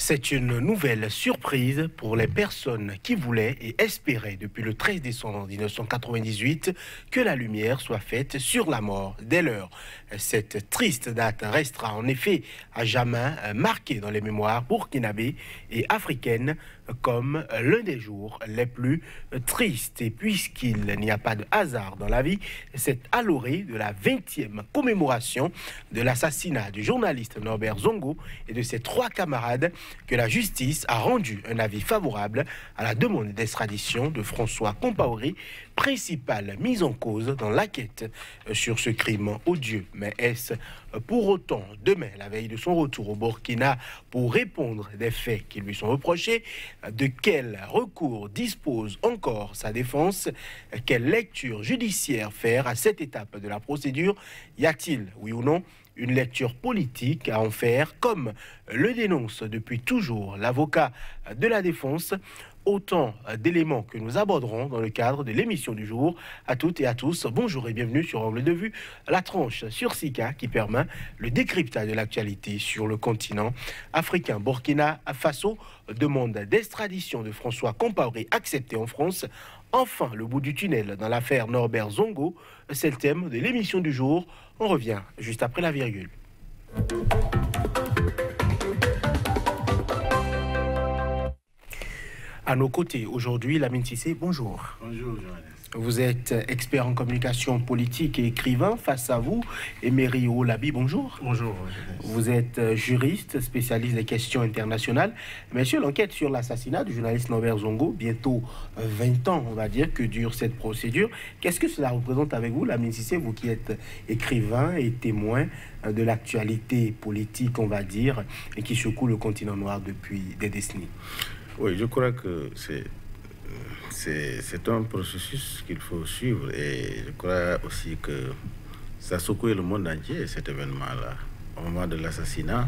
C'est une nouvelle surprise pour les personnes qui voulaient et espéraient depuis le 13 décembre 1998 que la lumière soit faite sur la mort des leurs. Cette triste date restera en effet à jamais marquée dans les mémoires burkinabées et africaines comme l'un des jours les plus tristes. Et puisqu'il n'y a pas de hasard dans la vie, c'est à l'orée de la 20e commémoration de l'assassinat du journaliste Norbert Zongo et de ses 3 camarades que la justice a rendu un avis favorable à la demande d'extradition de François Compaoré, principale mise en cause dans l'enquête sur ce crime odieux. Mais est-ce pour autant demain, la veille de son retour au Burkina, pour répondre des faits qui lui sont reprochés? De quel recours dispose encore sa défense? Quelle lecture judiciaire faire à cette étape de la procédure? Y a-t-il, oui ou non, une lecture politique à en faire, comme le dénonce depuis toujours l'avocat de la défense? Autant d'éléments que nous aborderons dans le cadre de l'émission du jour. À toutes et à tous, bonjour et bienvenue sur Angle de Vue, la tranche sur Sika qui permet le décryptage de l'actualité sur le continent africain. Burkina Faso, demande d'extradition de François Compaoré acceptée en France. Enfin, le bout du tunnel dans l'affaire Norbert Zongo, c'est le thème de l'émission du jour. On revient juste après la virgule. À nos côtés aujourd'hui, Lamine Sissé, bonjour. Bonjour, Johannes. Vous êtes expert en communication politique et écrivain. Face à vous, Emery Olabi, bonjour. Bonjour. Vous êtes juriste, spécialiste des questions internationales. Monsieur, l'enquête sur l'assassinat du journaliste Norbert Zongo, bientôt 20 ans, on va dire, que dure cette procédure. Qu'est-ce que cela représente avec vous, Lamine Sissé, vous qui êtes écrivain et témoin de l'actualité politique, on va dire, et qui secoue le continent noir depuis des décennies? Oui, je crois que c'est un processus qu'il faut suivre et je crois aussi que ça a secoué le monde entier, cet événement-là. Au moment de l'assassinat,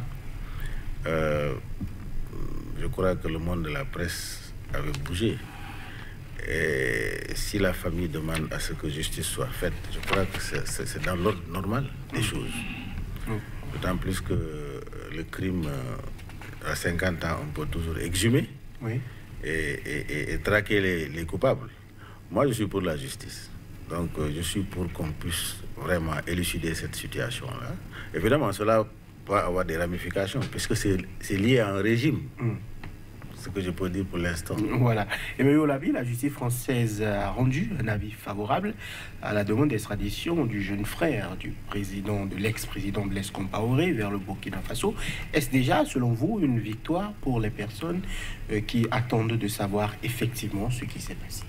je crois que le monde de la presse avait bougé. Et si la famille demande à ce que justice soit faite, je crois que c'est dans l'ordre normal des choses. D'autant plus que le crime, à 50 ans, on peut toujours exhumer. Oui. Et traquer les coupables. Moi, je suis pour la justice. Donc, je suis pour qu'on puisse vraiment élucider cette situation-là. Évidemment, cela peut avoir des ramifications, puisque c'est lié à un régime. Ce que je peux dire pour l'instant. Voilà. Et M. Olabi, la justice française a rendu un avis favorable à la demande d'extradition du jeune frère du président, de l'ex-président Blaise Compaoré vers le Burkina Faso. Est-ce déjà, selon vous, une victoire pour les personnes qui attendent de savoir effectivement ce qui s'est passé?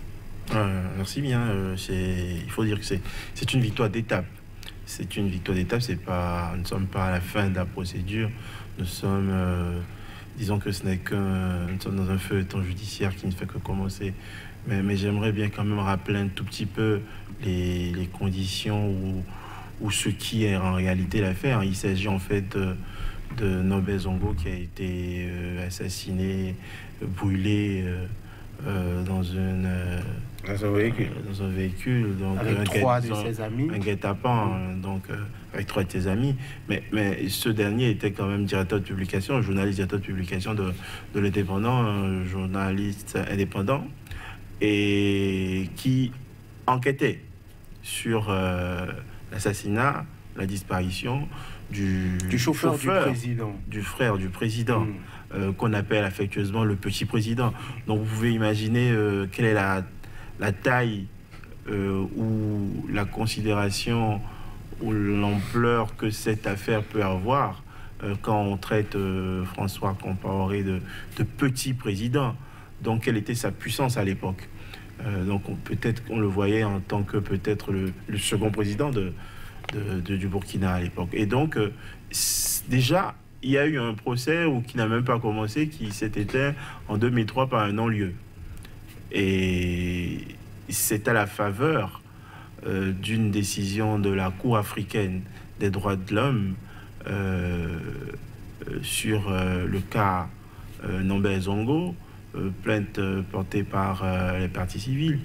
Merci bien. Il faut dire que c'est une victoire d'étape. C'est une victoire d'étape. Nous ne sommes pas à la fin de la procédure. Nous sommes... disons que ce n'est nous sommes dans un feuilleton judiciaire qui ne fait que commencer. Mais j'aimerais bien quand même rappeler un tout petit peu les conditions ou ce qui est en réalité l'affaire. Il s'agit en fait de Norbert Zongo qui a été assassiné, brûlé dans un véhicule. Donc, avec 3 de ses amis. Un guet-apens, avec 3 de ses amis. Mais ce dernier était quand même directeur de publication, journaliste directeur de publication de l'Indépendant, un journaliste indépendant, et qui enquêtait sur l'assassinat, la disparition du chauffeur du président. Du frère du président. Qu'on appelle affectueusement le petit président. Donc vous pouvez imaginer quelle est la taille ou la considération ou l'ampleur que cette affaire peut avoir quand on traite François Compaoré de petit président. Donc quelle était sa puissance à l'époque? Donc peut-être qu'on le voyait en tant que peut-être le second président du Burkina à l'époque. Et donc déjà il y a eu un procès qui n'a même pas commencé, qui s'est éteint en 2003 par un non-lieu. Et c'est à la faveur d'une décision de la Cour africaine des droits de l'homme sur le cas Norbert Zongo, plainte portée par les parties civiles,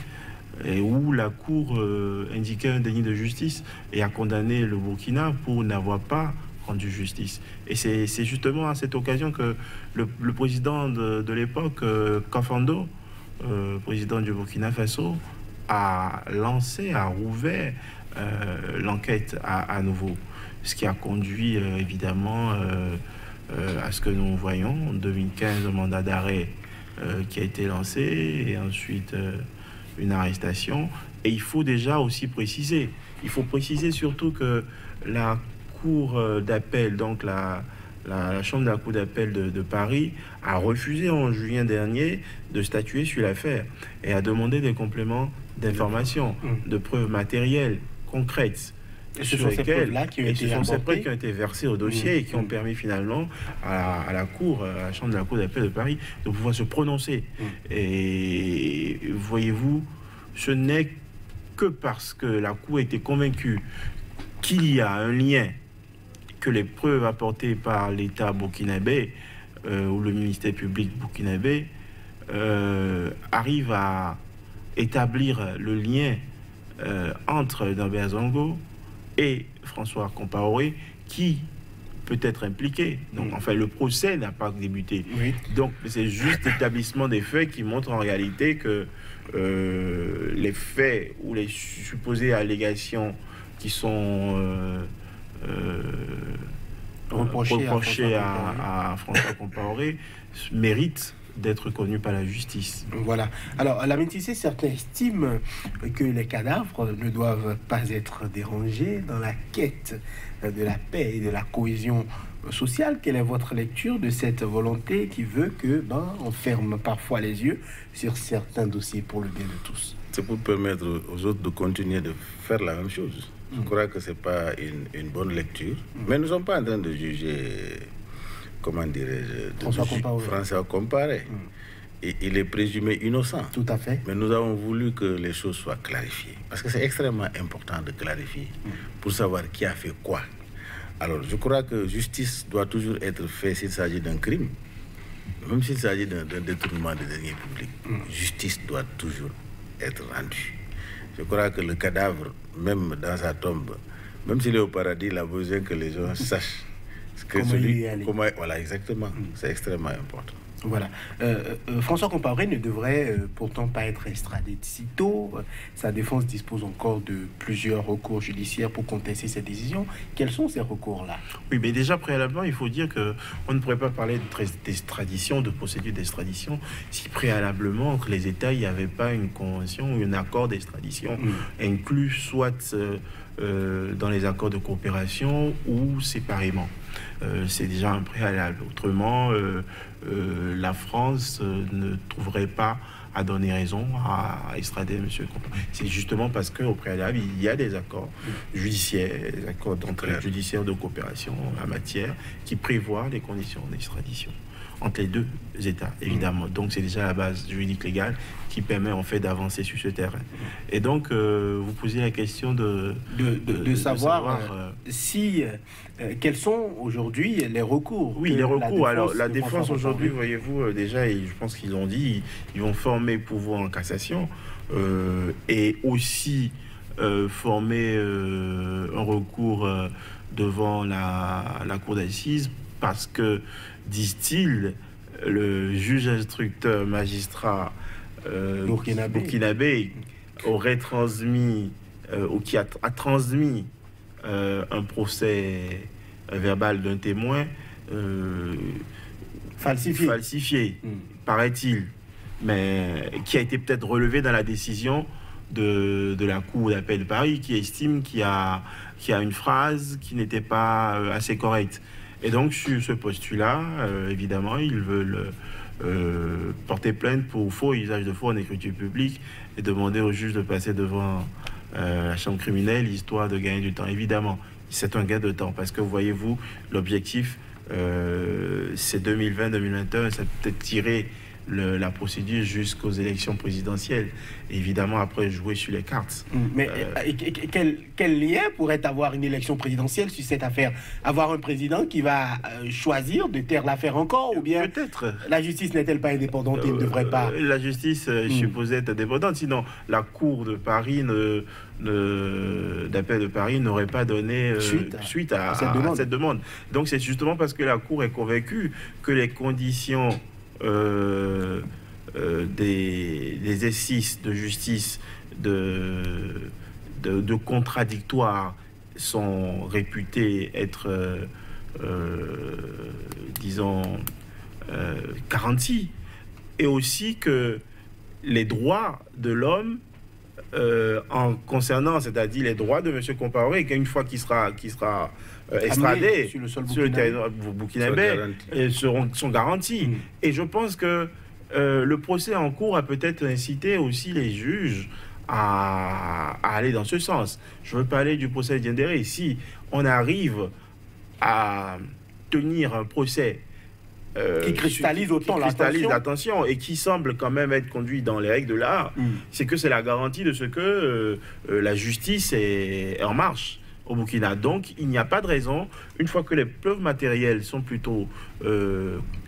et où la Cour indiquait un déni de justice et a condamné le Burkina pour n'avoir pas rendu justice. Et c'est justement à cette occasion que le président de l'époque, Kafando, président du Burkina Faso, a rouvert l'enquête à nouveau. Ce qui a conduit évidemment à ce que nous voyons en 2015, un mandat d'arrêt qui a été lancé et ensuite une arrestation. Et il faut déjà aussi préciser, surtout que la Cour d'appel, donc la Chambre de la Cour d'appel de Paris, a refusé en juillet dernier de statuer sur l'affaire et a demandé des compléments d'informations, de preuves matérielles, concrètes. Et ce sont ces preuves-là qui ont été versées au dossier et qui ont permis finalement à la Cour, à la Chambre de la Cour d'appel de Paris, de pouvoir se prononcer. Et voyez-vous, ce n'est que parce que la Cour était convaincue qu'il y a un lien, que les preuves apportées par l'État burkinabé ou le ministère public burkinabé arrivent à établir le lien entre Dambert Zongo et François Compaoré, qui peut être impliqué. Donc, enfin, le procès n'a pas débuté. Oui. Donc, c'est juste l'établissement des faits qui montre en réalité que les faits ou les supposées allégations qui sont reprochées à François Compaoré méritent d'être connu par la justice. Voilà. Alors, à la métissée, certains estiment que les cadavres ne doivent pas être dérangés dans la quête de la paix et de la cohésion sociale. Quelle est votre lecture de cette volonté qui veut que on ferme parfois les yeux sur certains dossiers pour le bien de tous? C'est pour permettre aux autres de continuer de faire la même chose. Je crois que ce n'est pas une bonne lecture. Mais nous ne sommes pas en train de juger, comment dirais-je, François Compaoré. Et il est présumé innocent. Tout à fait. Mais nous avons voulu que les choses soient clarifiées. Parce que c'est extrêmement important de clarifier pour savoir qui a fait quoi. Alors, je crois que justice doit toujours être faite s'il s'agit d'un crime. Même s'il s'agit d'un détournement des deniers publics. Justice doit toujours être rendue. Je crois que le cadavre, même dans sa tombe, même s'il est au paradis, il a besoin que les gens sachent voilà, exactement. C'est extrêmement important. Voilà. François Compaoré ne devrait pourtant pas être extradé de sitôt. Sa défense dispose encore de plusieurs recours judiciaires pour contester cette décision. Quels sont ces recours-là? Oui, mais déjà préalablement, il faut dire qu'on ne pourrait pas parler d'extradition, de procédure d'extradition, si préalablement que les États, il n'y avait pas une convention ou un accord d'extradition inclus soit dans les accords de coopération ou séparément. C'est déjà un préalable. Autrement, la France ne trouverait pas à donner raison à extrader M. Compaoré. C'est justement parce qu'au préalable, il y a des accords judiciaires, des accords d'entraide judiciaire de coopération en matière qui prévoient les conditions d'extradition entre les deux États, évidemment. Donc, c'est déjà la base juridique légale qui permet en fait d'avancer sur ce terrain. Et donc, vous posez la question de savoir si quels sont aujourd'hui les recours. Oui, les recours. Alors, la défense aujourd'hui, voyez-vous, déjà, je pense qu'ils ont dit, ils vont former pourvoi en cassation et aussi former un recours devant la cour d'assises parce que, disent-ils, le juge instructeur magistrat burkinabé aurait transmis ou qui a transmis un procès verbal d'un témoin falsifié, paraît-il, mais qui a été peut-être relevé dans la décision de la Cour d'appel de Paris, qui estime qu'il y a une phrase qui n'était pas assez correcte. Et donc, sur ce postulat, évidemment, ils veulent porter plainte pour faux usage de faux en écriture publique et demander au juge de passer devant la chambre criminelle, histoire de gagner du temps. Évidemment, c'est un gain de temps parce que, voyez-vous, l'objectif, c'est 2020-2021, ça peut être tiré la procédure jusqu'aux élections présidentielles. Et évidemment, après, jouer sur les cartes. Mais quel lien pourrait avoir une élection présidentielle sur cette affaire? Avoir un président qui va choisir de taire l'affaire encore, ou bien peut-être la justice n'est-elle pas indépendante et ne devrait pas... La justice est supposée être indépendante, sinon la Cour de Paris d'appel de Paris n'aurait pas donné suite à cette demande. Donc c'est justement parce que la Cour est convaincue que les conditions des exercices de justice de contradictoire sont réputés être, disons, garantis, et aussi que les droits de l'homme en concernant, c'est-à-dire les droits de M. Compaoré, qu'une fois qu'il sera extradé sur le territoire burkinabé, sont garantis. Et je pense que le procès en cours a peut-être incité aussi les juges à aller dans ce sens. Je veux parler du procès Diendéré. Si on arrive à tenir un procès qui cristallise autant l'attention et qui semble quand même être conduit dans les règles de l'art, c'est que c'est la garantie de ce que la justice est en marche au Burkina. Donc il n'y a pas de raison, une fois que les preuves matérielles sont plutôt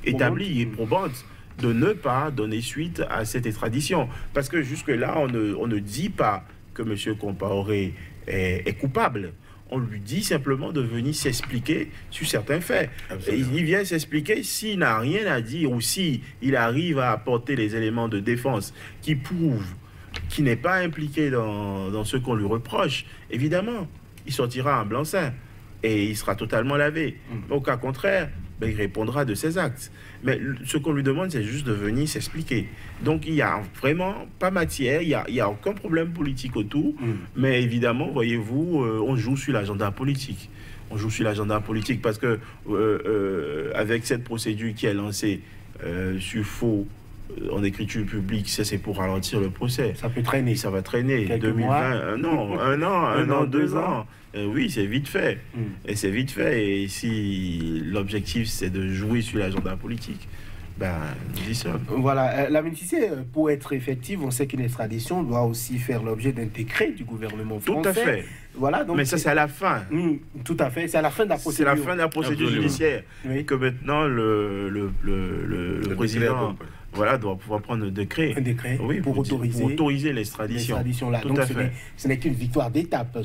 établies et probantes, de ne pas donner suite à cette extradition. Parce que jusque-là, on ne dit pas que M. Compaoré est coupable. On lui dit simplement de venir s'expliquer sur certains faits. Et il vient s'expliquer s'il n'a rien à dire, ou s'il arrive à apporter les éléments de défense qui prouvent qu'il n'est pas impliqué dans ce qu'on lui reproche. Évidemment, il sortira en blanc-seing et il sera totalement lavé. Au cas contraire, il répondra de ses actes. Mais ce qu'on lui demande, c'est juste de venir s'expliquer. Donc, il n'y a vraiment pas matière, il n'y a aucun problème politique autour. Mais évidemment, voyez-vous, on joue sur l'agenda politique. On joue sur l'agenda politique parce que, avec cette procédure qui est lancée sur faux en écriture publique, c'est pour ralentir le procès. Ça peut traîner. Ça va traîner. Quelques 2020, mois. un an, 2 ans. Oui, c'est vite fait. Et c'est vite fait. Et si l'objectif, c'est de jouer sur l'agenda politique, nous y sommes. Voilà. Lamine Cissé, pour être effective, on sait qu'une extradition doit aussi faire l'objet d'un décret du gouvernement français. Tout à fait. Voilà, donc mais ça, c'est à la fin. Tout à fait. C'est à la fin de la procédure. C'est la fin de la procédure judiciaire. Oui. Que maintenant, le président... Voilà, doit pouvoir prendre un décret, pour autoriser l'extradition. Donc ce n'est qu'une victoire d'étape.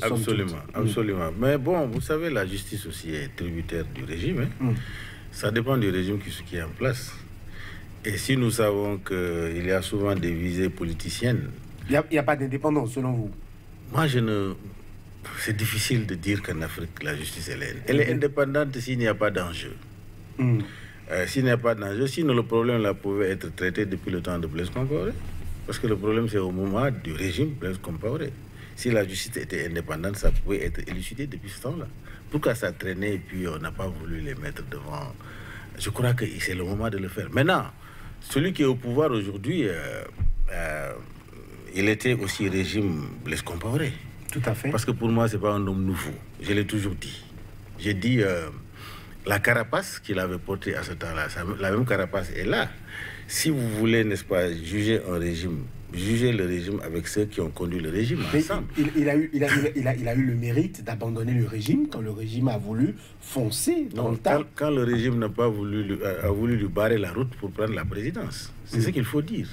Absolument. Mais bon, vous savez, la justice aussi est tributaire du régime. Ça dépend du régime qui est en place. Et si nous savons qu'il y a souvent des visées politiciennes... Il n'y a pas d'indépendance, selon vous? Moi, c'est difficile de dire qu'en Afrique, la justice, elle est indépendante s'il n'y a pas d'enjeu. S'il n'y a pas d'enjeu, sinon le problème là pouvait être traité depuis le temps de Blaise Compaoré. Parce que le problème, c'est au moment du régime Blaise Compaoré. Si la justice était indépendante, ça pouvait être élucidé depuis ce temps-là. Pourquoi ça traînait et puis on n'a pas voulu les mettre devant? Je crois que c'est le moment de le faire. Maintenant, celui qui est au pouvoir aujourd'hui, il était aussi régime Blaise Compaoré. Tout à fait. Parce que pour moi, ce n'est pas un homme nouveau. Je l'ai toujours dit. J'ai dit... la carapace qu'il avait portée à ce temps-là, la même carapace est là. Si vous voulez, n'est-ce pas, juger un régime, jugez le régime avec ceux qui ont conduit le régime ensemble. Il a eu le mérite d'abandonner le régime quand le régime a voulu foncer dans le tas. Quand le régime n'a pas a voulu lui barrer la route pour prendre la présidence. C'est ce qu'il faut dire.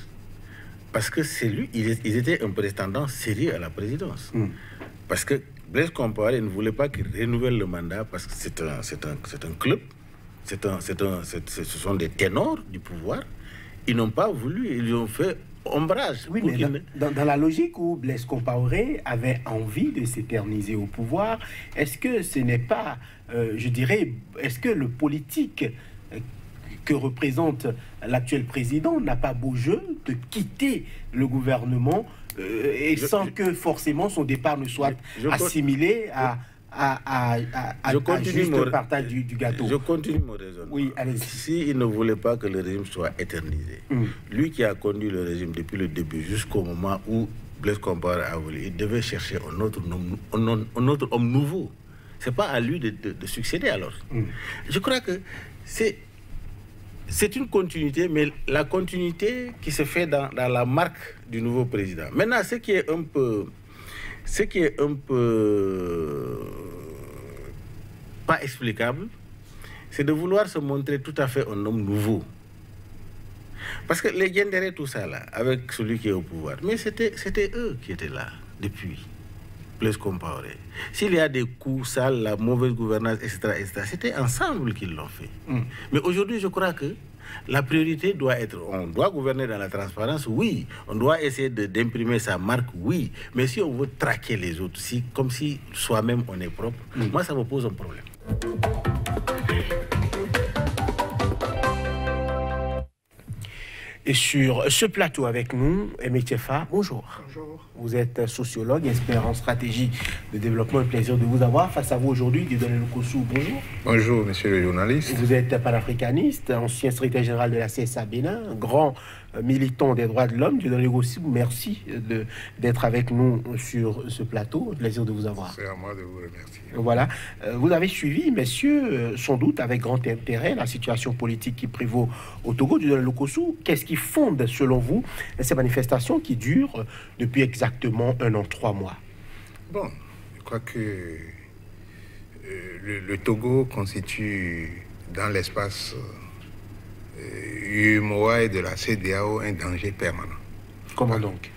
Parce que c'est lui, ils étaient un prétendant sérieux à la présidence. Parce que Blaise Compaoré ne voulait pas qu'il renouvelle le mandat parce que c'est un club, ce sont des ténors du pouvoir. Ils n'ont pas voulu, ils ont fait ombrage. Oui, mais dans la logique où Blaise Compaoré avait envie de s'éterniser au pouvoir, est-ce que ce n'est pas, je dirais, est-ce que le politique que représente l'actuel président n'a pas beau jeu de quitter le gouvernement sans que forcément son départ ne soit assimilé à juste le partage du gâteau? Je continue mon raisonnement. Oui, allez-y. S'il ne voulait pas que le régime soit éternisé, lui qui a conduit le régime depuis le début jusqu'au moment où Blaise Compaoré a voulu, il devait chercher un autre homme nouveau. C'est pas à lui de succéder alors. Je crois que c'est une continuité, mais la continuité qui se fait dans la marque du nouveau président. Maintenant, ce qui est un peu pas explicable, c'est de vouloir se montrer tout à fait un homme nouveau. Parce que les Diendéré, tout ça là, avec celui qui est au pouvoir, mais c'était eux qui étaient là depuis. Plus comparé. S'il y a des coups sales, la mauvaise gouvernance, etc., c'était ensemble qu'ils l'ont fait. Mais aujourd'hui, je crois que la priorité doit être, on doit gouverner dans la transparence, oui. On doit essayer d'imprimer sa marque, oui. Mais si on veut traquer les autres, comme si soi-même on est propre, moi, ça me pose un problème. Et sur ce plateau avec nous, Aimé Tchefa, bonjour. Bonjour. Vous êtes sociologue, expert en stratégie de développement. Un plaisir de vous avoir face à vous aujourd'hui. Dieudonné Lokossou, bonjour. Bonjour, monsieur le journaliste. Vous êtes panafricaniste, ancien secrétaire général de la CSA Bénin, grand militant des droits de l'homme. Dieudonné Lokossou, merci d'être avec nous sur ce plateau. Un plaisir de vous avoir. C'est à moi de vous remercier. Voilà. Vous avez suivi, messieurs, sans doute avec grand intérêt, la situation politique qui prévaut au Togo. Dieudonné Lokossou, qu'est-ce qui fonde, selon vous, ces manifestations qui durent depuis exactement 1 an, 3 mois? Bon, je crois que le Togo constitue dans l'espace UEMOA et de la CEDEAO un danger permanent. Comment donc?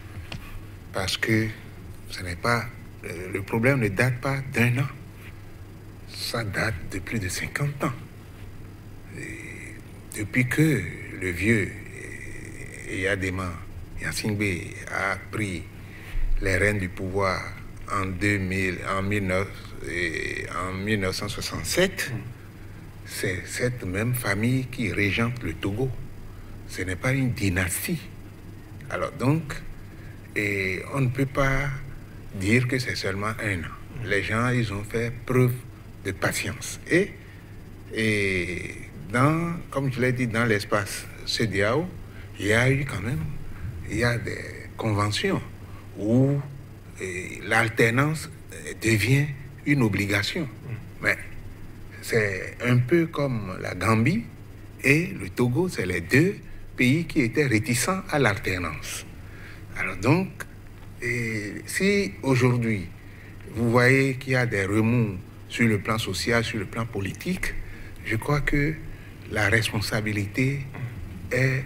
Parce que ce n'est pas... le problème ne date pas d'1 an. Ça date de plus de 50 ans. Et depuis que le vieux Eyadema Gnassingbé a pris les rênes du pouvoir en 1967, c'est cette même famille qui régente le Togo. Ce n'est pas une dynastie. Alors donc, on ne peut pas dire que c'est seulement 1 an. Les gens, ils ont fait preuve de patience. Et comme je l'ai dit, dans l'espace CEDEAO, il y a eu quand même, il y a des conventions où l'alternance devient une obligation. Mais c'est un peu comme la Gambie et le Togo, c'est les 2 pays qui étaient réticents à l'alternance. Alors donc, si aujourd'hui, vous voyez qu'il y a des remous sur le plan social, sur le plan politique, je crois que la responsabilité est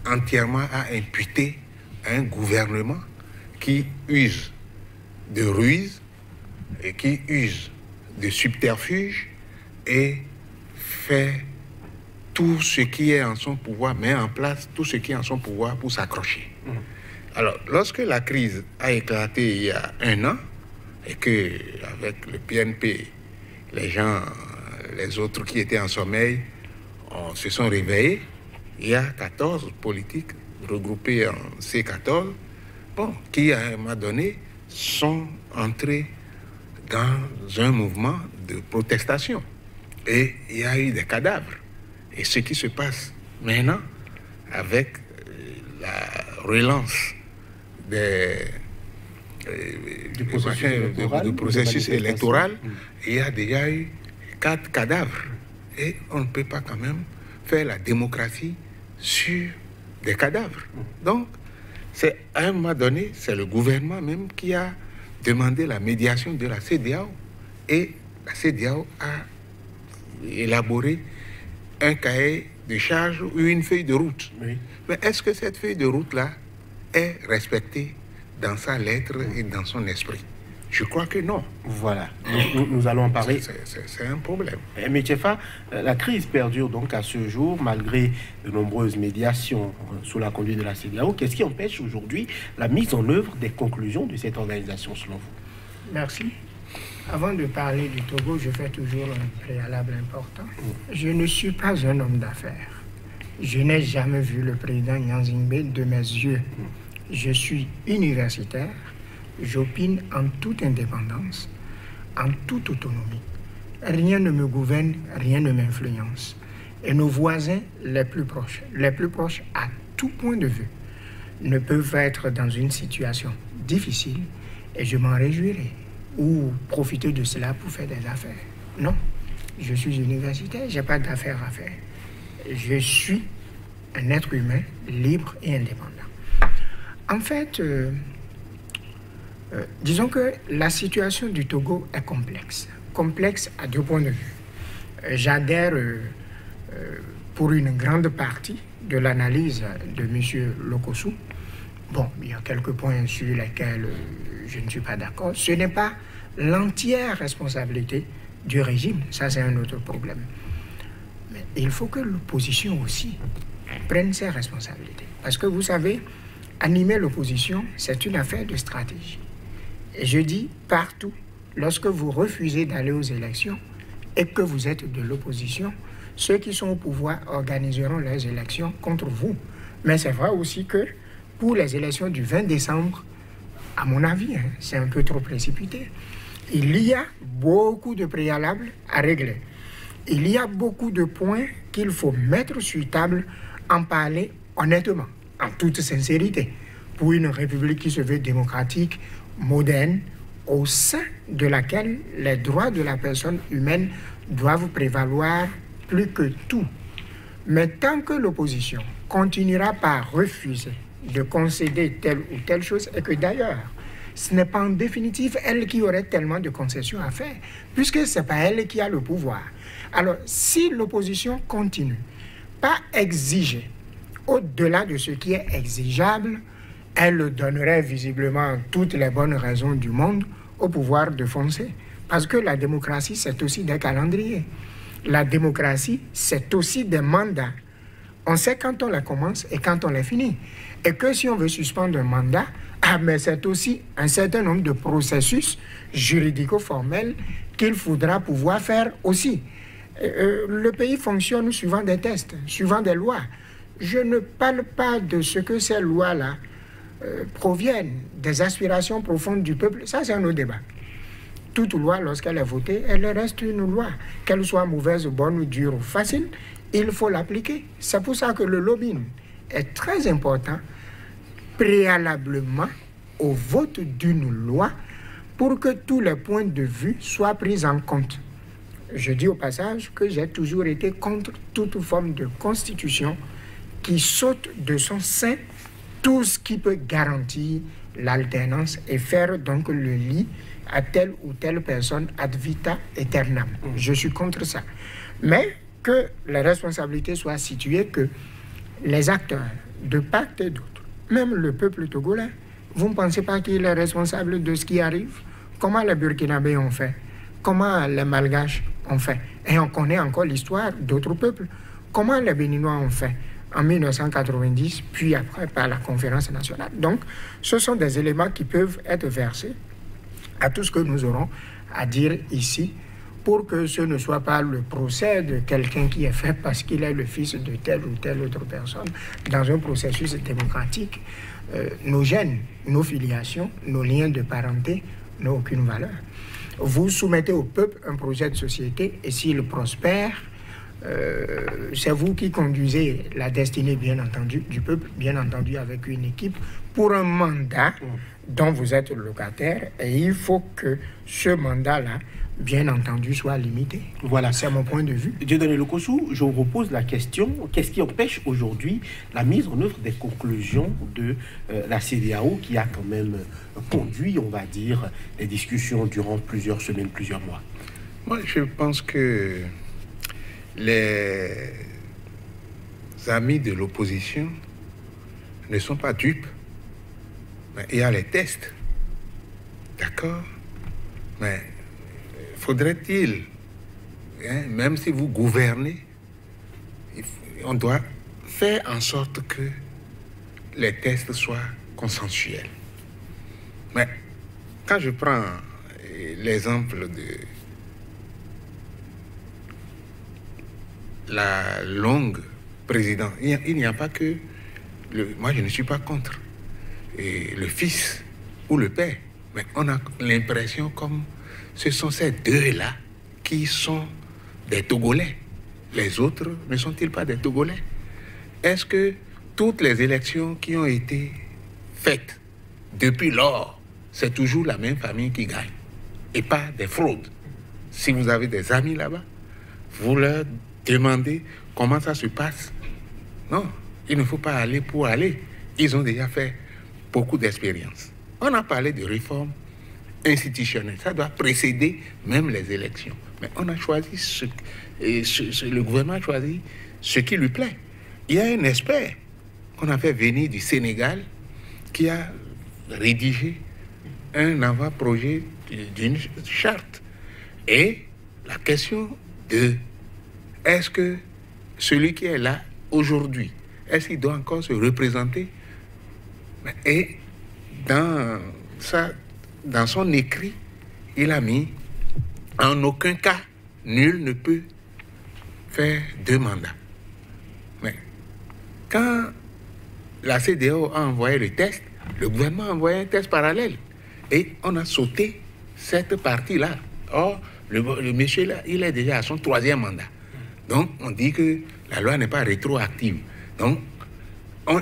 entièrement à imputer à un gouvernement qui use de ruse et qui use de subterfuge et fait tout ce qui est en son pouvoir, met en place tout ce qui est en son pouvoir pour s'accrocher. Alors, lorsque la crise a éclaté il y a 1 an, et que avec le PNP, les gens, les autres qui étaient en sommeil, se sont réveillés, il y a 14 politiques regroupés en C14, qui à un moment donné sont entrés dans un mouvement de protestation. Et il y a eu des cadavres. Et ce qui se passe maintenant avec la relance du processus électoral, il y a déjà eu 4 cadavres. Et on ne peut pas quand même faire la démocratie sur des cadavres. Donc, à un moment donné, c'est le gouvernement même qui a demandé la médiation de la CEDEAO. Et la CEDEAO a élaboré un cahier de charges ou une feuille de route. Oui. Mais est-ce que cette feuille de route-là est respectée dans sa lettre et dans son esprit? Je crois que non. Voilà, nous allons en parler. C'est un problème. Mais Tchefa, la crise perdure donc à ce jour, malgré de nombreuses médiations sous la conduite de la CEDEAO. Qu'est-ce qui empêche aujourd'hui la mise en œuvre des conclusions de cette organisation, selon vous? Merci. Avant de parler du Togo, je fais toujours un préalable important. Je ne suis pas un homme d'affaires. Je n'ai jamais vu le président Gnassingbé de mes yeux. Je suis universitaire. J'opine en toute indépendance, en toute autonomie. Rien ne me gouverne, rien ne m'influence. Et nos voisins les plus proches à tout point de vue, ne peuvent être dans une situation difficile et je m'en réjouirai. Ou profiter de cela pour faire des affaires. Non, je suis universitaire, je n'ai pas d'affaires à faire. je suis un être humain libre et indépendant. En fait, disons que la situation du Togo est complexe. Complexe à 2 points de vue. J'adhère pour une grande partie de l'analyse de M. Lokossou. Bon, il y a quelques points sur lesquels je ne suis pas d'accord. Ce n'est pas l'entière responsabilité du régime. Ça, c'est un autre problème. Mais il faut que l'opposition aussi prenne ses responsabilités. Parce que vous savez, animer l'opposition, c'est une affaire de stratégie. Et je dis partout, lorsque vous refusez d'aller aux élections et que vous êtes de l'opposition, ceux qui sont au pouvoir organiseront leurs élections contre vous. Mais c'est vrai aussi que pour les élections du 20 décembre, à mon avis, c'est un peu trop précipité. Il y a beaucoup de préalables à régler. Il y a beaucoup de points qu'il faut mettre sur table, en parler honnêtement, en toute sincérité, pour une république qui se veut démocratique, moderne, au sein de laquelle les droits de la personne humaine doivent prévaloir plus que tout. Mais tant que l'opposition continuera par refuser de concéder telle ou telle chose, et que d'ailleurs, ce n'est pas en définitive elle qui aurait tellement de concessions à faire, puisque ce n'est pas elle qui a le pouvoir. Alors, si l'opposition continue, pas exiger au-delà de ce qui est exigeable, elle donnerait visiblement toutes les bonnes raisons du monde au pouvoir de foncer. Parce que la démocratie, c'est aussi des calendriers. La démocratie, c'est aussi des mandats. On sait quand on les commence et quand on les finit. Et que si on veut suspendre un mandat, mais c'est aussi un certain nombre de processus juridico-formels qu'il faudra pouvoir faire aussi. Le pays fonctionne suivant des tests, suivant des lois. Je ne parle pas de ce que ces lois-là proviennent des aspirations profondes du peuple. Ça, c'est un autre débat. Toute loi, lorsqu'elle est votée, elle reste une loi. Qu'elle soit mauvaise, bonne, dure ou facile, il faut l'appliquer. C'est pour ça que le lobbying est très important préalablement au vote d'une loi pour que tous les points de vue soient pris en compte. Je dis au passage que j'ai toujours été contre toute forme de constitution qui saute de son sein tout ce qui peut garantir l'alternance et faire donc le lit à telle ou telle personne ad vita aeternam. Je suis contre ça. Mais que les responsabilités soient situées, que les acteurs de part et d'autre, même le peuple togolais, vous ne pensez pas qu'il est responsable de ce qui arrive? Comment les Burkinabés ont fait? Comment les Malgaches ont fait? Et on connaît encore l'histoire d'autres peuples. Comment les Béninois ont fait en 1990, puis après par la conférence nationale. Donc, ce sont des éléments qui peuvent être versés à tout ce que nous aurons à dire ici, pour que ce ne soit pas le procès de quelqu'un qui est fait parce qu'il est le fils de telle ou telle autre personne dans un processus démocratique. Nos gènes, nos filiations, nos liens de parenté n'ont aucune valeur. Vous soumettez au peuple un projet de société et s'il prospère, c'est vous qui conduisez la destinée, bien entendu, du peuple, bien entendu avec une équipe, pour un mandat dont vous êtes le locataire, et il faut que ce mandat-là, bien entendu, soit limité. Voilà. C'est mon point de vue. Dieudonné Lokossou, je vous repose la question, qu'est-ce qui empêche aujourd'hui la mise en œuvre des conclusions de la CEDEAO qui a quand même conduit, on va dire, les discussions durant plusieurs semaines, plusieurs mois? Moi, je pense que les amis de l'opposition ne sont pas dupes. Mais il y a les tests. D'accord? Mais faudrait-il, même si vous gouvernez, on doit faire en sorte que les tests soient consensuels. Mais quand je prends l'exemple de la longue présidence, il n'y a pas que... moi, je ne suis pas contre le fils ou le père, mais on a l'impression comme ce sont ces deux-là qui sont des Togolais. Les autres ne sont-ils pas des Togolais? Est-ce que toutes les élections qui ont été faites depuis lors, c'est toujours la même famille qui gagne et pas des fraudes? Si vous avez des amis là-bas, vous leur demandez comment ça se passe. Non, il ne faut pas aller pour aller. Ils ont déjà fait beaucoup d'expérience. On a parlé de réformes institutionnelles. Ça doit précéder même les élections. Mais on a choisi le gouvernement a choisi ce qui lui plaît. Il y a un expert qu'on a fait venir du Sénégal qui a rédigé un avant-projet d'une charte. Et la question de est-ce que celui qui est là aujourd'hui, est-ce qu'il doit encore se représenter? Et dans son écrit, il a mis en aucun cas, nul ne peut faire 2 mandats. Mais quand la CEDEAO a envoyé le test, le gouvernement a envoyé un test parallèle. Et on a sauté cette partie-là. Or, le monsieur là, il est déjà à son 3e mandat. Donc, on dit que la loi n'est pas rétroactive. Donc,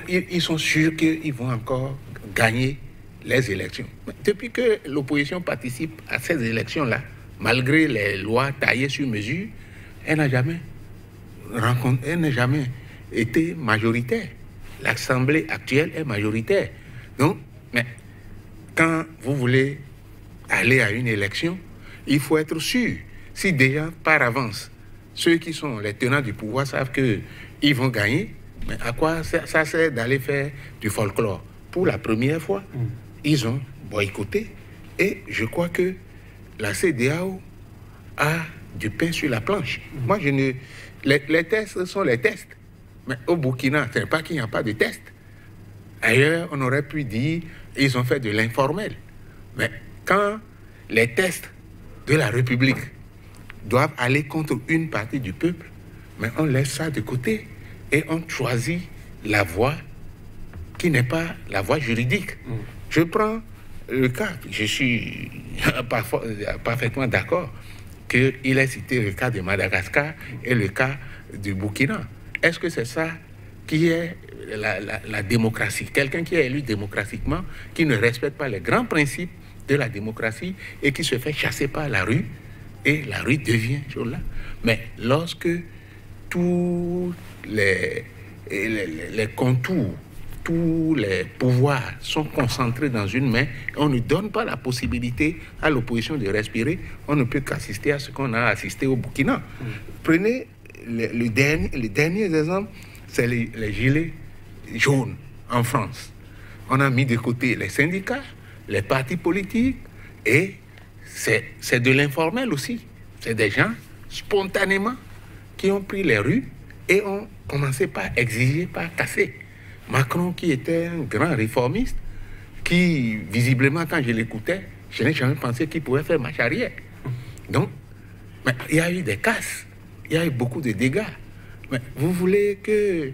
ils sont sûrs qu'ils vont encore gagner les élections. Depuis que l'opposition participe à ces élections-là, malgré les lois taillées sur mesure, elle n'a jamais été majoritaire. L'Assemblée actuelle est majoritaire. Donc, mais quand vous voulez aller à une élection, il faut être sûr. Si déjà, par avance, ceux qui sont les tenants du pouvoir savent qu'ils vont gagner, mais à quoi ça sert d'aller faire du folklore? Pour la première fois, ils ont boycotté. Et je crois que la CEDEAO a du pain sur la planche. Moi, les tests sont les tests. Mais au Burkina, ce n'est pas qu'il n'y a pas de tests. Ailleurs, on aurait pu dire ils ont fait de l'informel. Mais quand les tests de la République doivent aller contre une partie du peuple, mais on laisse ça de côté et on choisit la voie qui n'est pas la voie juridique. Je prends le cas, je suis parfaitement d'accord qu'il ait cité le cas de Madagascar et le cas du Burkina. Est-ce que c'est ça qui est la démocratie? Quelqu'un qui est élu démocratiquement, qui ne respecte pas les grands principes de la démocratie et qui se fait chasser par la rue, et la rue devient là. Mais lorsque tous les contours, tous les pouvoirs sont concentrés dans une main, on ne donne pas la possibilité à l'opposition de respirer, on ne peut qu'assister à ce qu'on a assisté au Burkina. Prenez les derniers exemples, c'est les gilets jaunes en France. On a mis de côté les syndicats, les partis politiques, et c'est de l'informel aussi. C'est des gens, spontanément, qui ont pris les rues et ont commencé par exiger, par casser. Macron, qui était un grand réformiste, qui, visiblement, quand je l'écoutais, je n'ai jamais pensé qu'il pouvait faire marche arrière. Donc, mais il y a eu des casses, il y a eu beaucoup de dégâts. Mais vous voulez que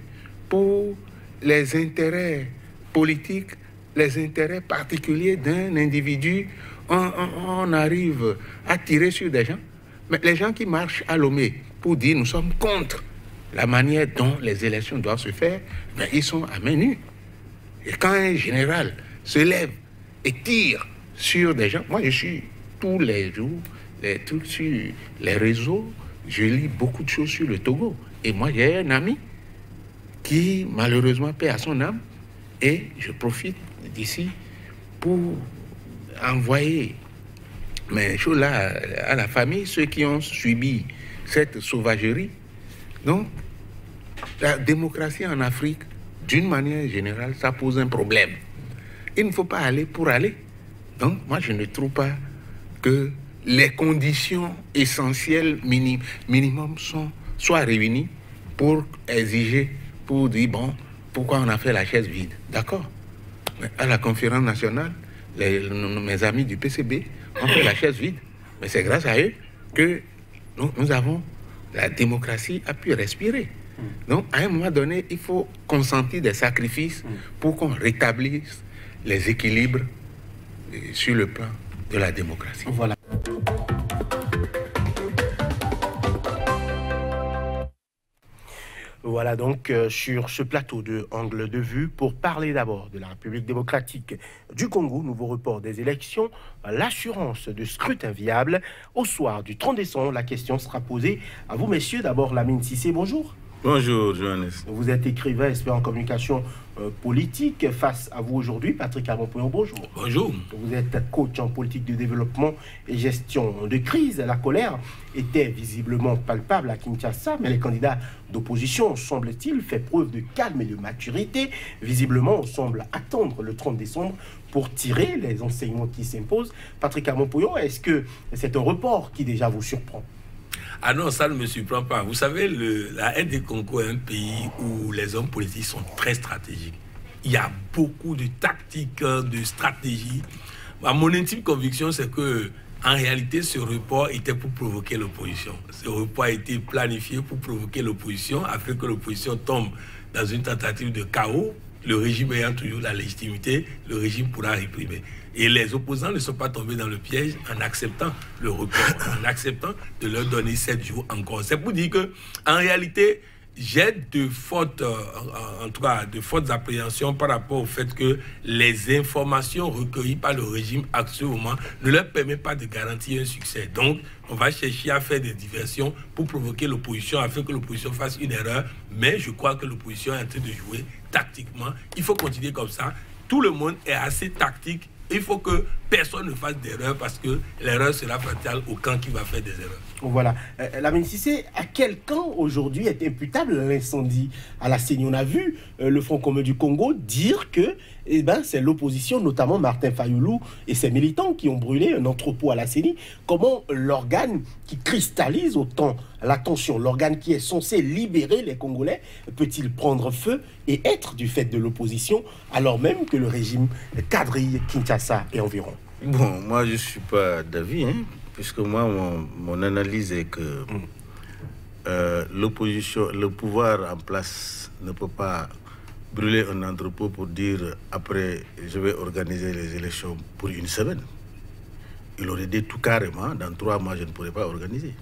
pour les intérêts politiques, les intérêts particuliers d'un individu, on arrive à tirer sur des gens? Mais les gens qui marchent à Lomé pour dire nous sommes contre la manière dont les élections doivent se faire, ben, ils sont à main nue. Et quand un général se lève et tire sur des gens, moi je suis tous les jours sur les réseaux, je lis beaucoup de choses sur le Togo. Et moi j'ai un ami qui malheureusement paie à son âme, et je profite d'ici pour envoyer mes choses là à la famille, ceux qui ont subi cette sauvagerie. Donc, la démocratie en Afrique, d'une manière générale, ça pose un problème. Il ne faut pas aller pour aller. Donc, moi, je ne trouve pas que les conditions essentielles minimum soient réunies pour exiger, pour dire, bon, pourquoi on a fait la chaise vide? D'accord. Mais à la conférence nationale, mes amis du PCB ont fait la chaise vide. Mais c'est grâce à eux que nous avons, la démocratie a pu respirer. Donc, à un moment donné, il faut consentir des sacrifices pour qu'on rétablisse les équilibres sur le plan de la démocratie. Voilà. Voilà donc sur ce plateau de Angle de Vue pour parler d'abord de la République démocratique du Congo, nouveau report des élections, l'assurance de scrutin viable. Au soir du 30 décembre, la question sera posée à vous, messieurs. D'abord, Lamine Cissé, bonjour. Bonjour, Johannes. Vous êtes écrivain, expert en communication politique. Face à vous aujourd'hui, Patrick Amopoyon, bonjour. Bonjour. Vous êtes coach en politique de développement et gestion de crise. La colère était visiblement palpable à Kinshasa, mais les candidats d'opposition, semble-t-il, fait preuve de calme et de maturité. Visiblement, on semble attendre le 30 décembre pour tirer les enseignements qui s'imposent. Patrick Amopoyon, est-ce que c'est un report qui déjà vous surprend? Ah non, ça ne me surprend pas. Vous savez, la RD Congo est un pays où les hommes politiques sont très stratégiques. Il y a beaucoup de tactiques, de stratégies. Mon intime conviction, c'est que en réalité, ce report était pour provoquer l'opposition. Ce report a été planifié pour provoquer l'opposition, afin que l'opposition tombe dans une tentative de chaos. Le régime ayant toujours la légitimité, le régime pourra réprimer. Et les opposants ne sont pas tombés dans le piège en acceptant le report, en acceptant de leur donner 7 jours encore. C'est pour dire que, en réalité, j'ai de fortes, en tout cas, de fortes appréhensions par rapport au fait que les informations recueillies par le régime actuellement ne leur permettent pas de garantir un succès. Donc, on va chercher à faire des diversions pour provoquer l'opposition afin que l'opposition fasse une erreur. Mais je crois que l'opposition est en train de jouer tactiquement. Il faut continuer comme ça. Tout le monde est assez tactique. Il faut que personne ne fasse d'erreur parce que l'erreur sera fatale au camp qui va faire des erreurs. Voilà. Lamine Cissé, à quel camp aujourd'hui est imputable l'incendie à la CENI? On a vu le Front commun du Congo dire que c'est l'opposition, notamment Martin Fayoulou et ses militants qui ont brûlé un entrepôt à la CENI. Comment l'organe qui cristallise autant l'attention, l'organe qui est censé libérer les Congolais, peut-il prendre feu et être du fait de l'opposition alors même que le régime quadrille Kinshasa et environ? Bon, moi je ne suis pas d'avis, puisque moi mon analyse est que l'opposition, le pouvoir en place ne peut pas brûler un entrepôt pour dire après je vais organiser les élections pour une semaine. Il aurait dit tout carrément, dans 3 mois je ne pourrai pas organiser.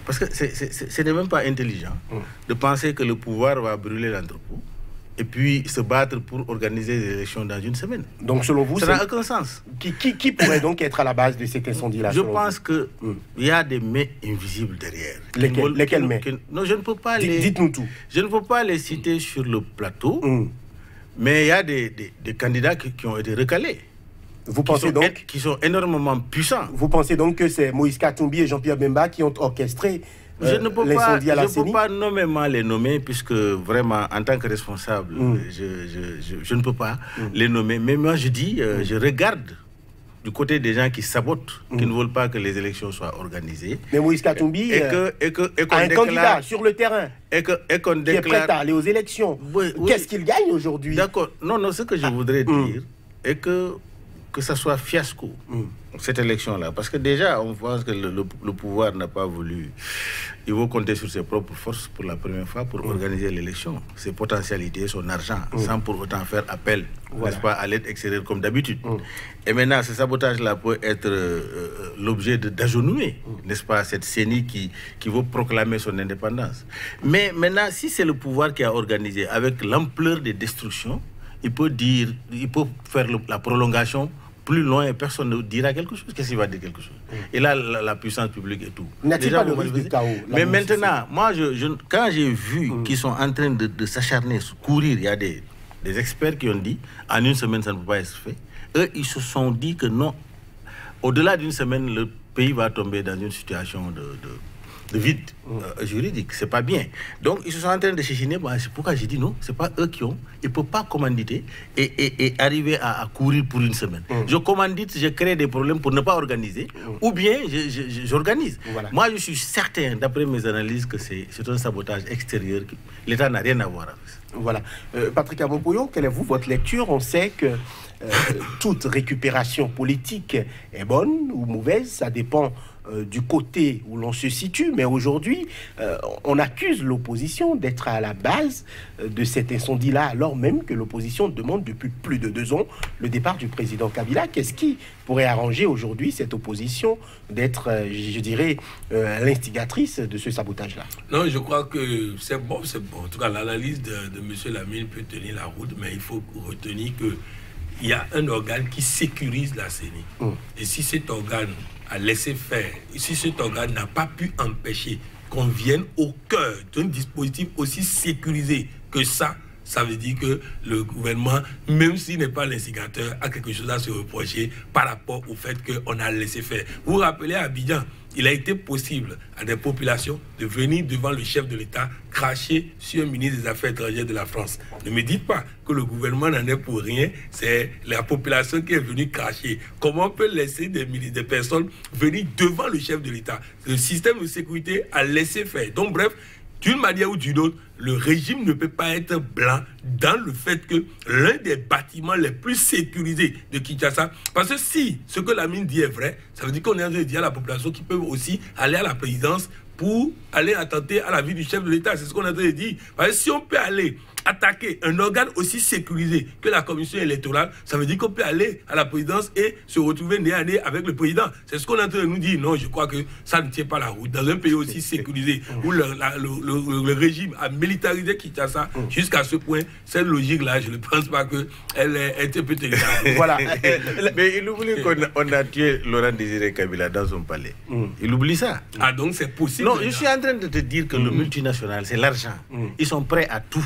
Parce que ce n'est même pas intelligent de penser que le pouvoir va brûler l'entrepôt et puis se battre pour organiser les élections dans une semaine. Donc selon vous, ça n'a aucun sens. Qui pourrait donc être à la base de cet incendie-là? Je pense qu'il y a des mains invisibles derrière. Lesquelles mains? Non, je ne peux pas dites-nous tout. Je ne peux pas les citer sur le plateau, mais il y a des candidats qui ont été recalés. Vous pensez donc qui sont énormément puissants. Vous pensez donc que c'est Moïse Katumbi et Jean-Pierre Bemba qui ont orchestré l'incendie à la CENI? Je ne peux pas nommément les nommer, puisque vraiment, en tant que responsable, je ne peux pas les nommer. Mais moi, je dis, je regarde du côté des gens qui sabotent, qui ne veulent pas que les élections soient organisées. Mais Moïse Katumbi a un candidat sur le terrain qui est prêt à aller aux élections. Qu'est-ce qu'il gagne aujourd'hui? D'accord. Non, ce que je voudrais dire est que ça soit fiasco, cette élection-là. Parce que déjà, on pense que le pouvoir n'a pas voulu. Il veut compter sur ses propres forces pour la première fois pour organiser l'élection. Ses potentialités, son argent, sans pour autant faire appel, n'est-ce pas, à l'aide extérieure comme d'habitude. Et maintenant, ce sabotage-là peut être l'objet d'agenouiller, n'est-ce pas, cette CENI qui veut proclamer son indépendance. Mais maintenant, si c'est le pouvoir qui a organisé, avec l'ampleur des destructions, il peut faire la prolongation plus loin et personne ne dira quelque chose. Qu'est-ce qu'il va dire quelque chose? Et là, la puissance publique et tout. N'a-t-il pas le risque de chaos? Mais maintenant, moi, quand j'ai vu qu'ils sont en train de s'acharner, courir, il y a des experts qui ont dit, en une semaine, ça ne peut pas être fait. Eux, ils se sont dit que non, au-delà d'une semaine, le pays va tomber dans une situation de vide juridique, c'est pas bien. Donc ils se sont en train de chiner. C'est pourquoi j'ai dit non, c'est pas eux qui ont. Ils ne peuvent pas commanditer et arriver à courir pour une semaine. Je commandite, je crée des problèmes pour ne pas organiser, ou bien j'organise. Voilà. Moi, je suis certain, d'après mes analyses, que c'est un sabotage extérieur. L'État n'a rien à voir avec ça. Voilà. Patrick Amopoyon, quelle est votre lecture? On sait que toute récupération politique est bonne ou mauvaise, ça dépend du côté où l'on se situe, mais aujourd'hui, on accuse l'opposition d'être à la base de cet incendie-là, alors même que l'opposition demande depuis plus de 2 ans le départ du président Kabila. Qu'est-ce qui pourrait arranger aujourd'hui cette opposition d'être, je dirais, l'instigatrice de ce sabotage-là? Non, je crois que c'est bon. En tout cas, l'analyse de M. Lamine peut tenir la route, mais il faut retenir qu'il y a un organe qui sécurise la CENI. Et si cet organe a laissé faire, si cet organe n'a pas pu empêcher qu'on vienne au cœur d'un dispositif aussi sécurisé que ça. Ça veut dire que le gouvernement, même s'il n'est pas l'instigateur, a quelque chose à se reprocher par rapport au fait qu'on a laissé faire. Vous vous rappelez à Abidjan, il a été possible à des populations de venir devant le chef de l'État cracher sur un ministre des Affaires étrangères de la France. Ne me dites pas que le gouvernement n'en est pour rien, c'est la population qui est venue cracher. Comment on peut laisser des personnes venir devant le chef de l'État? Le système de sécurité a laissé faire. Donc bref, d'une manière ou d'une autre, le régime ne peut pas être blanc dans le fait que l'un des bâtiments les plus sécurisés de Kinshasa, parce que si ce que Lamine dit est vrai, ça veut dire qu'on est en train de dire à la population qu'ils peuvent aussi aller à la présidence pour aller attenter à la vie du chef de l'État. C'est ce qu'on est en train de dire. Parce que si on peut aller attaquer un organe aussi sécurisé que la commission électorale, ça veut dire qu'on peut aller à la présidence et se retrouver nez à nez avec le président. C'est ce qu'on est en train de nous dire. Non, je crois que ça ne tient pas la route. Dans un pays aussi sécurisé, où le régime a militarisé Kinshasa jusqu'à ce point, cette logique-là, je ne pense pas qu'elle est un peu terrible. Voilà. Mais il oublie qu'on a tué Laurent Désiré Kabila dans son palais. Il oublie ça. Ah, donc c'est possible. Non, je suis en train de te dire que le multinational, c'est l'argent. Ils sont prêts à tout.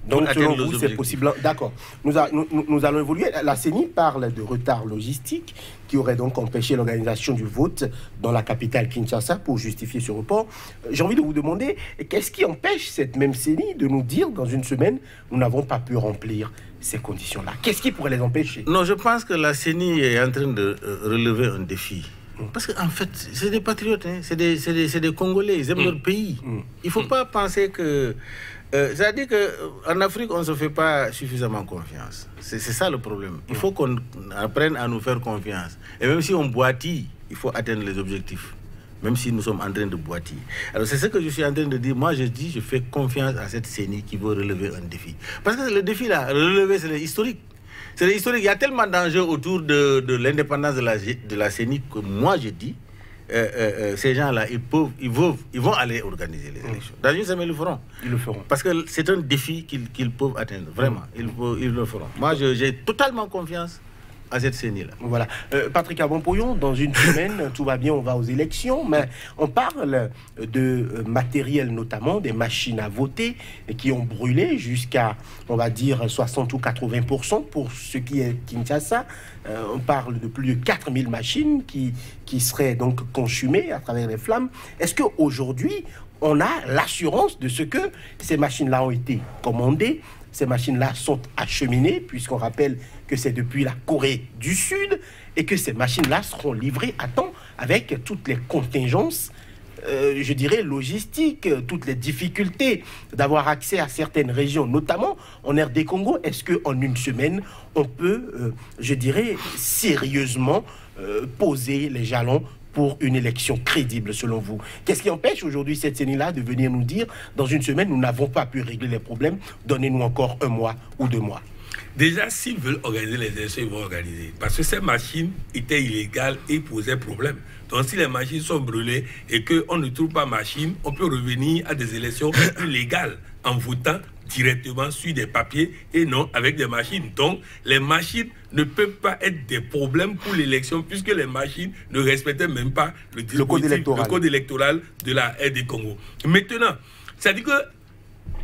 Donc, selon vous, c'est possible. D'accord. Nous allons évoluer. La CENI parle de retard logistique qui aurait donc empêché l'organisation du vote dans la capitale Kinshasa pour justifier ce report. J'ai envie de vous demander, qu'est-ce qui empêche cette même CENI de nous dire, dans une semaine, nous n'avons pas pu remplir ces conditions-là? Qu'est-ce qui pourrait les empêcher? Non, je pense que la CENI est en train de relever un défi. Parce qu'en fait, c'est des patriotes, hein. C'est des Congolais, ils aiment leur pays. Il ne faut pas penser que... c'est-à-dire qu'en Afrique, on ne se fait pas suffisamment confiance. C'est ça le problème. Il faut qu'on apprenne à nous faire confiance. Et même si on boitille, il faut atteindre les objectifs. Même si nous sommes en train de boitiller. Alors c'est ce que je suis en train de dire. Moi, je dis, je fais confiance à cette CENI qui veut relever un défi. Parce que le défi, là, relever, c'est historique. C'est historique. Il y a tellement d'enjeux autour de l'indépendance de la CENI que moi, je dis, ces gens-là, ils vont aller organiser les élections. Dans une semaine, ils le feront. Ils le feront. Parce que c'est un défi qu'ils peuvent atteindre. Vraiment, ils le feront. Moi, j'ai totalement confiance à cette CENI-là. Voilà. Patrick Abompoyon, dans une semaine, tout va bien, on va aux élections, mais on parle de matériel, notamment des machines à voter, qui ont brûlé jusqu'à, on va dire, 60 ou 80% pour ce qui est Kinshasa. On parle de plus de 4000 machines qui seraient donc consumées à travers les flammes. Est-ce qu'aujourd'hui, on a l'assurance de ce que ces machines-là ont été commandées, ces machines-là sont acheminées, puisqu'on rappelle que c'est depuis la Corée du Sud, et que ces machines-là seront livrées à temps avec toutes les contingences, je dirais, logistiques, toutes les difficultés d'avoir accès à certaines régions, notamment en RD Congo. Est-ce qu'en une semaine, on peut, je dirais, sérieusement poser les jalons pour une élection crédible, selon vous? Qu'est-ce qui empêche aujourd'hui cette CENI-là de venir nous dire, dans une semaine, nous n'avons pas pu régler les problèmes, donnez-nous encore 1 mois ou 2 mois? Déjà, s'ils veulent organiser les élections, ils vont organiser. Parce que ces machines étaient illégales et posaient problème. Donc, si les machines sont brûlées et qu'on ne trouve pas machine, on peut revenir à des élections illégales en votant directement sur des papiers et non avec des machines. Donc, les machines ne peuvent pas être des problèmes pour l'élection puisque les machines ne respectaient même pas le code électoral de la RD Congo. Maintenant, c'est-à-dire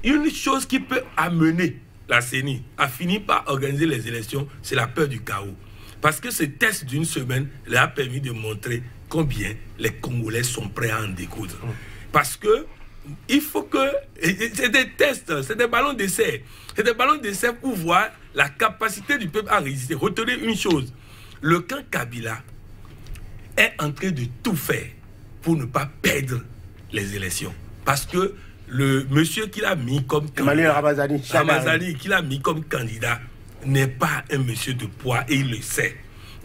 qu'une chose qui peut amener la CENI à finir par organiser les élections, c'est la peur du chaos. Parce que ce test d'une semaine leur a permis de montrer combien les Congolais sont prêts à en découdre. Parce que il faut que... C'est des tests, c'est des ballons d'essai. C'est des ballons d'essai pour voir la capacité du peuple à résister. Retenez une chose, le camp Kabila est en train de tout faire pour ne pas perdre les élections. Parce que le monsieur qu'il a mis comme candidat, Ramazani, qu'il a mis comme candidat, n'est pas un monsieur de poids et il le sait.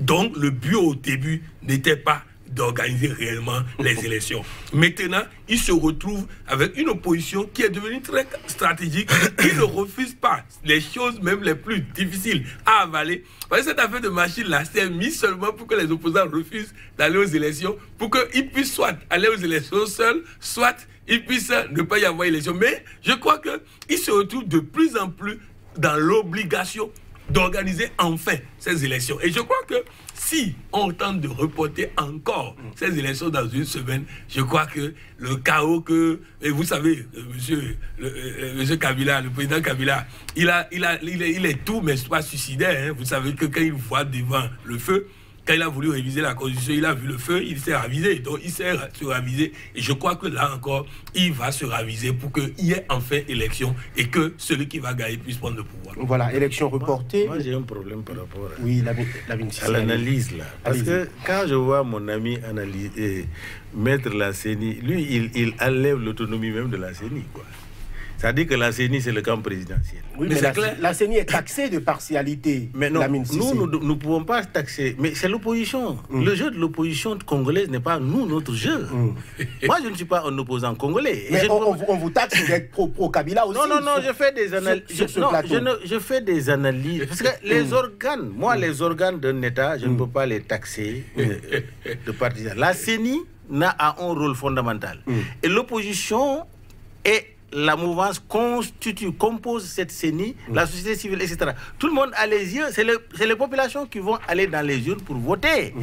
Donc le but au début n'était pas d'organiser réellement les élections. Maintenant, il se retrouve avec une opposition qui est devenue très stratégique, qui ne refuse pas les choses même les plus difficiles à avaler. Parce que cette affaire de machine-là, c'est mis seulement pour que les opposants refusent d'aller aux élections, pour qu'ils puissent soit aller aux élections seuls, soit ils puissent ne pas y avoir élection. Mais je crois qu'ils se retrouvent de plus en plus dans l'obligation d'organiser enfin ces élections. Et je crois que si on tente de reporter encore ces élections dans une semaine, je crois que le chaos que... Et vous savez, monsieur Kabila, le président Kabila, il est tout, mais pas suicidaire. Hein. Vous savez que quand il voit devant le feu, quand il a voulu réviser la Constitution, il a vu le feu, il s'est ravisé. Donc, il s'est se ravisé. Et je crois que là encore, il va se raviser pour qu'il y ait enfin élection et que celui qui va gagner puisse prendre le pouvoir. Voilà, élection reportée. Moi, j'ai un problème par rapport à l'analyse, là. Parce que quand je vois mon ami mettre la CENI, lui, il enlève l'autonomie même de la CENI, quoi. Ça dit que la CENI, c'est le camp présidentiel. Oui, mais la CENI est taxée de partialité. Mais non, nous ne pouvons pas taxer. Mais c'est l'opposition. Le jeu de l'opposition congolaise n'est pas notre jeu. Moi, je ne suis pas un opposant congolais. Mais on vous taxe d'être pro-Kabila aussi. Non, je fais des analyses. Je fais des analyses. Parce que les organes, les organes d'un État, je ne peux pas les taxer de partisans. La CENI a un rôle fondamental. Et l'opposition est... La mouvance compose cette CENI, la société civile, etc. Tout le monde a les yeux, c'est les populations qui vont aller dans les urnes pour voter.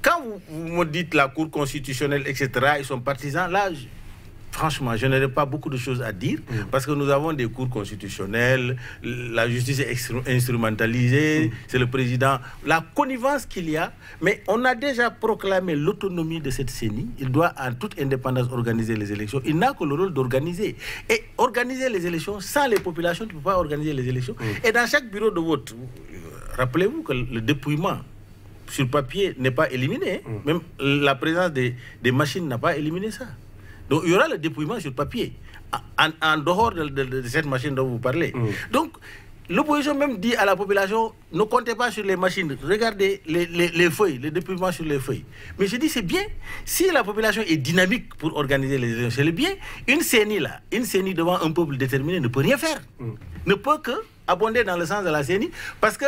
Quand vous me dites la Cour constitutionnelle, etc., ils sont partisans, là, franchement, je n'aurais pas beaucoup de choses à dire, parce que nous avons des cours constitutionnels, la justice est instrumentalisée, c'est le président, la connivence qu'il y a, mais on a déjà proclamé l'autonomie de cette CENI, il doit en toute indépendance organiser les élections, il n'a que le rôle d'organiser. Et organiser les élections, sans les populations, tu ne peux pas organiser les élections. Et dans chaque bureau de vote, rappelez-vous que le dépouillement sur papier n'est pas éliminé, même la présence des machines n'a pas éliminé ça. Donc, il y aura le dépouillement sur papier, en dehors de cette machine dont vous parlez. Donc, l'opposition même dit à la population, ne comptez pas sur les machines, regardez les feuilles, le dépouillement sur les feuilles. Mais je dis, c'est bien, si la population est dynamique pour organiser les élections, c'est le bien. Une CENI devant un peuple déterminé ne peut rien faire. Ne peut que abonder dans le sens de la CENI, parce que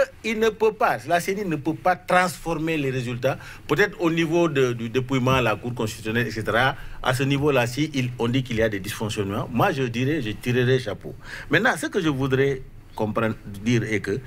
la CENI ne peut pas transformer les résultats, peut-être au niveau du dépouillement, la Cour constitutionnelle, etc. À ce niveau-là, si on dit qu'il y a des dysfonctionnements, moi je tirerai chapeau. Maintenant, ce que je voudrais dire est que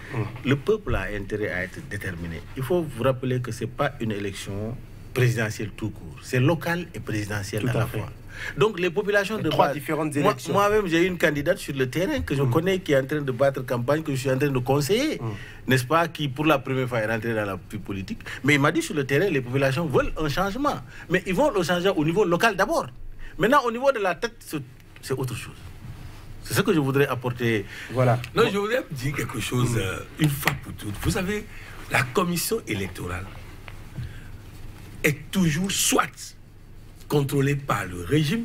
le peuple a intérêt à être déterminé. Il faut vous rappeler que ce n'est pas une élection présidentielle tout court, c'est local et présidentielle à la fois. Donc les populations de trois différentes élections. Moi-même, j'ai une candidate sur le terrain que je connais, qui est en train de battre campagne, que je suis en train de conseiller, n'est-ce pas, qui pour la première fois est rentrée dans la vie politique. Mais il m'a dit sur le terrain, les populations veulent un changement. Mais ils vont le changer au niveau local d'abord. Maintenant, au niveau de la tête, c'est autre chose. C'est ce que je voudrais apporter. Voilà. Non, je voudrais dire quelque chose une fois pour toutes. Vous savez, la commission électorale est toujours soit contrôlé par le régime,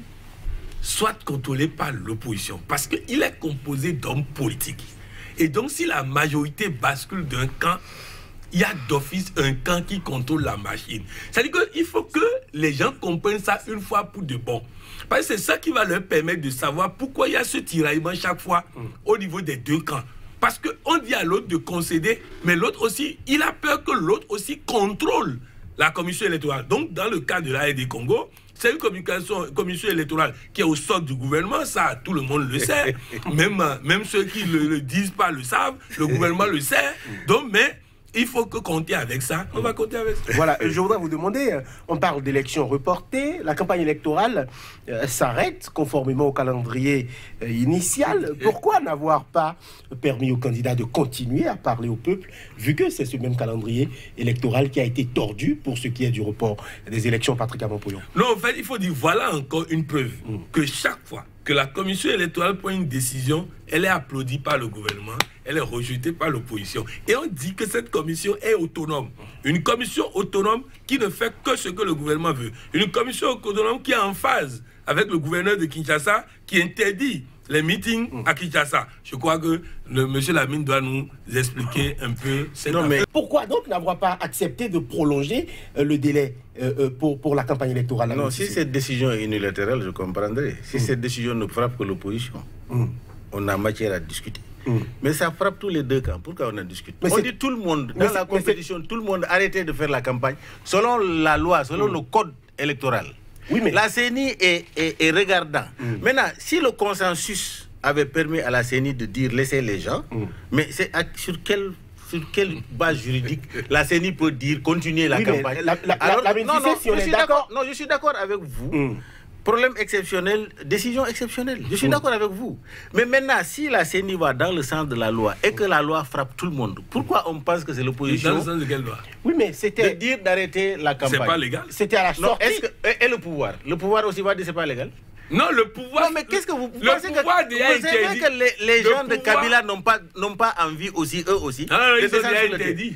soit contrôlé par l'opposition. Parce qu'il est composé d'hommes politiques. Et donc, si la majorité bascule d'un camp, il y a d'office un camp qui contrôle la machine. C'est-à-dire qu'il faut que les gens comprennent ça une fois pour de bon. Parce que c'est ça qui va leur permettre de savoir pourquoi il y a ce tiraillement chaque fois au niveau des deux camps. Parce qu'on dit à l'autre de concéder, mais l'autre aussi, il a peur que l'autre aussi contrôle la commission électorale. Donc, dans le cas de la RD Congo, c'est une commission électorale qui est au sol du gouvernement, ça, tout le monde le sait. Même ceux qui ne le disent pas le savent, le gouvernement le sait. Donc, mais il faut que compter avec ça. On va compter avec ça. Voilà, je voudrais vous demander, on parle d'élections reportées, la campagne électorale s'arrête conformément au calendrier initial. Pourquoi n'avoir pas permis aux candidats de continuer à parler au peuple, vu que c'est ce même calendrier électoral qui a été tordu pour ce qui est du report des élections, Patrick Amon-Pouillon? Non, en fait, il faut dire, voilà encore une preuve que chaque fois que la commission électorale prend une décision, elle est applaudie par le gouvernement, elle est rejetée par l'opposition. Et on dit que cette commission est autonome. Une commission autonome qui ne fait que ce que le gouvernement veut. Une commission autonome qui est en phase avec le gouverneur de Kinshasa, qui interdit les meetings à Kinshasa. Je crois que monsieur Lamine doit nous expliquer un peu cette affaire. Pourquoi donc n'avoir pas accepté de prolonger le délai pour la campagne électorale? Non, si cette décision est unilatérale, je comprendrai. Si cette décision ne frappe que l'opposition, on a matière à discuter. Mais ça frappe tous les deux camps. Pourquoi on en discute? On dit tout le monde, dans la compétition, tout le monde arrêtez de faire la campagne selon la loi, selon le code électoral. Oui, mais la CENI est regardant. Maintenant, si le consensus avait permis à la CENI de dire laissez les gens, mais c'est sur quelle sur quelle base juridique la CENI peut dire continuer la campagne. Je suis d'accord avec vous. Problème exceptionnel, décision exceptionnelle. Je suis d'accord avec vous. Mais maintenant, si la CENI va dans le sens de la loi et que la loi frappe tout le monde, pourquoi on pense que c'est l'opposition? Dans le sens de quelle loi? Oui, mais c'était... De dire d'arrêter la campagne. C'est pas légal. C'était à la sortie. Et le pouvoir? Le pouvoir aussi va dire que c'est pas légal? Non, le pouvoir... Non, mais qu'est-ce que vous pensez que les gens de Kabila n'ont pas envie aussi, eux aussi? Non, ils ont déjà interdit.